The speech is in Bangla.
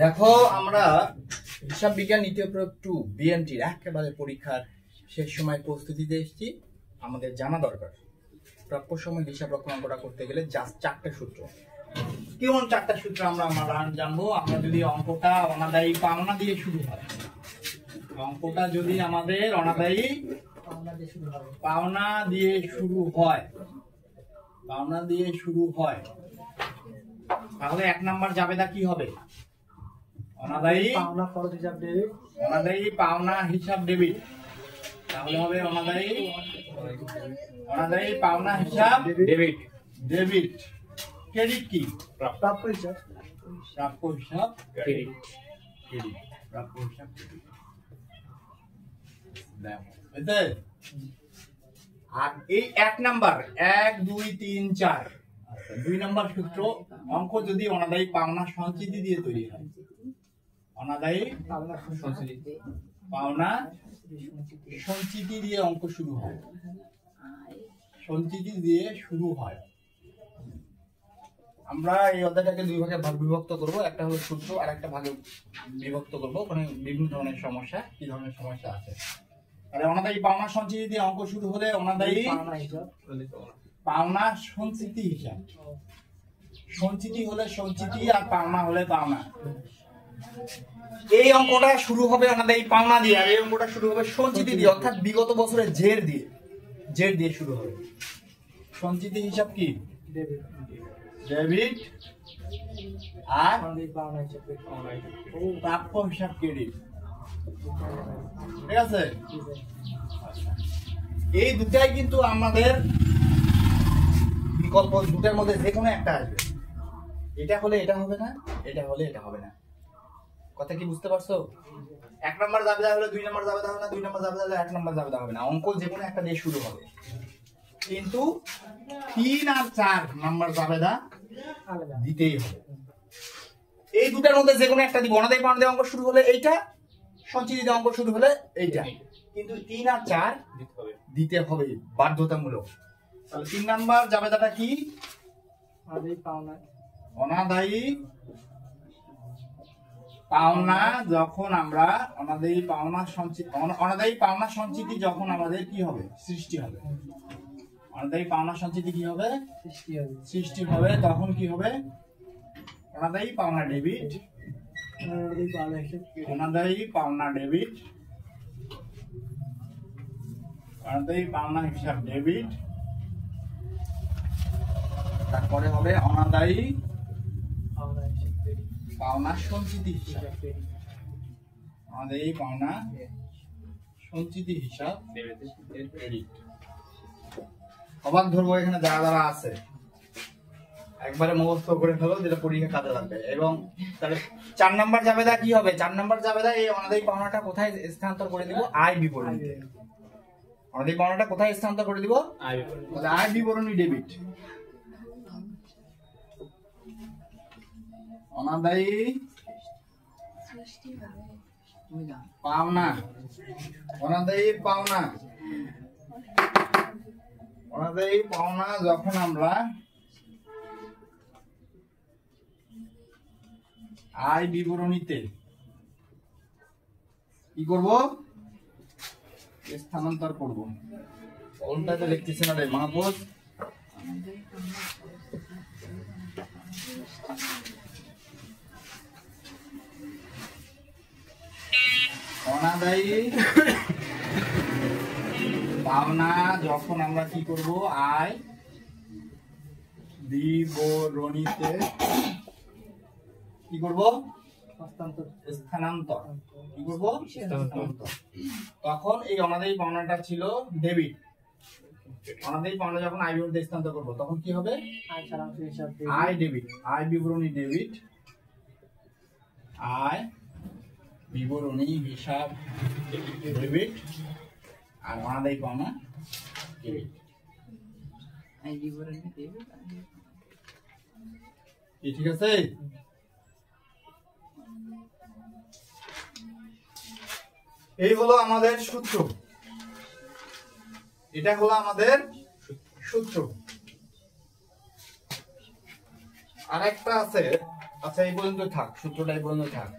দেখো আমরা হিসাব বিজ্ঞান দ্বিতীয় প্রয়োগ 2 বিএনটির একেবারে পরীক্ষার শেষ সময় প্রস্তুতিতে এসেছি। আমাদের জানা দরকার প্রাপ্য সময় হিসাব রক্ষণাঙ্কটা করতে গেলে জাস্ট 4টা সূত্র। কেমন 4টা সূত্র আমরা জানবো? আমরা যদি অঙ্কটা অনাদায়ী পাওনা দিয়ে শুরু হয়, অঙ্কটা যদি আমাদের অনাদায়ী পাওনা দিয়ে শুরু হয়, তাহলে 1 নাম্বার জাবেদা কি হবে? অনাদায়ী পাওনা খরচ হিসাব ডেবিট, অনাদায়ী পাওনা হিসাব ডেবিট। তাহলে হবে অনাদায়ী পাওনা হিসাব ডেবিট। ক্রেডিট কি? প্রাপ্য হিসাব ক্রেডিট। আর এই 1 নাম্বার 1 2 3 4 2 নাম্বার সূত্র, অঙ্ক যদি অনাদায়ী পাওনা সঞ্চিতি দিয়ে তৈরি হয়, অনাদায়ী পাওনা সঞ্চিতি দিয়ে অঙ্ক শুরু হয়, আমরা এই অধ্যায়টাকে 2 ভাগে বিভক্ত করব। একটা হলো সূত্র আর একটা ভাগে বিভক্ত করব, মানে বিভিন্ন ধরনের সমস্যা, কি ধরনের সমস্যা আছে। তাহলে অনাদায়ী পাওনা সঞ্চিতি দিয়ে অঙ্ক শুরু হলে অনাদায়ী পাওনা সঞ্চিতি হিসাব, সঞ্চিতি হলে সঞ্চিতি আর পাওনা হলে পাওনা। এই অঙ্কটা শুরু হবে অনাদায়ী পাওনা দিয়ে, আর এই অঙ্কটা শুরু হবে সঞ্চিতি দিয়ে, অর্থাৎ বিগত বছরের জের দিয়ে শুরু হবে। সঞ্চিতি হিসাব কি? ডেবিট আর প্রাপ্য হিসাব ক্রেডিট। ঠিক আছে? এই দুটাই কিন্তু আমাদের বিকল্প, দুটার মধ্যে যে কোনো একটা আসবে। এটা হলে এটা হবে না, এটা হলে এটা হবে না। কথা কি বুঝতে পারছো? 1 নাম্বার জাবেদা হলে 2 নাম্বার জাবেদা হবে না, 2 নাম্বার জাবেদা হলে 1 নাম্বার জাবেদা হবে না। অঙ্ক যে কোনো একটা দিয়ে শুরু হবে, কিন্তু 3 আর 4 নাম্বার জাবেদা দিতেই হবে। এই দুটার মধ্যে যে কোনো একটা দিব। অনাদায়ী পাওনা দিয়ে অঙ্ক শুরু হলে এইটা, সঞ্চিতি দিয়ে অঙ্ক শুরু হলে এইটা, কিন্তু 3 আর 4 দিতে হবে বাধ্যতামূলক। তাহলে 3 নাম্বার জাবেদাটা কি? অনাদায়ী পাওনা, যখন আমরা অনাদায়ী পাওনা সঞ্চিতি যখন আমাদের কি হবে? সৃষ্টি হবে। অনাদায়ী পাওনা সঞ্চিতি কি হবে? সৃষ্টি হবে। তখন কি হবে? অনাদায়ী পাওনা ডেবিট, অনাদায়ী পাওনা হিসাব ডেবিট। তারপরে হবে অনাদায়ী পাওনা সঞ্চিতি হিসাব, অনাদায়ী পাওনা সঞ্চিতি হিসাব ক্রেডিট। অবাক ধরবো এখানে যারা আছে, একবারে মুখস্থ করে ফেলো, যেটা পরীক্ষা কাজে লাগবে। এবং তাহলে 4 নাম্বার জাবেদা কি হবে? 4 নাম্বার জাবেদা এই অনাদায়ী পাওনাটা কোথায় স্থানান্তর করে দিব? আয় বিবরণীতে। অনাদায়ী পাওনাটা কোথায় স্থানান্তর করে দিব? আয় বিবরণী ডেবিট। অনাদায়ী পাওনা, অনাদায়ী পাওনা যখন আমরা আয় বিবরণীতে কি করব? স্থানান্তর করব। কোনটাতে লিখতেছে না রে মাহফুজ? অনাদায়ী পাওনা যখন আমরা কি করব? আয় বিবরণীতে কি করব? স্থানান্তর। কি করব? স্থানান্তর। তখন এই অনাদায়ী পাওনাটা ছিল ডেবিট। অনাদায়ী পাওনা যখন আয় বিবরণীতে স্থানান্তর করব, তখন কি হবে? আয় ডেবিট, আয় বিবরণী ডেবিট, আয় বিবরণী হিসাব ডেবিট, আর অনাদায়ী পাওনা ডেবিট। ঠিক আছে? এই হলো আমাদের সূত্র। এটা হলো আমাদের সূত্র। আর একটা আছে, আচ্ছা এই পর্যন্ত থাক, সূত্রটা এই পর্যন্ত থাক।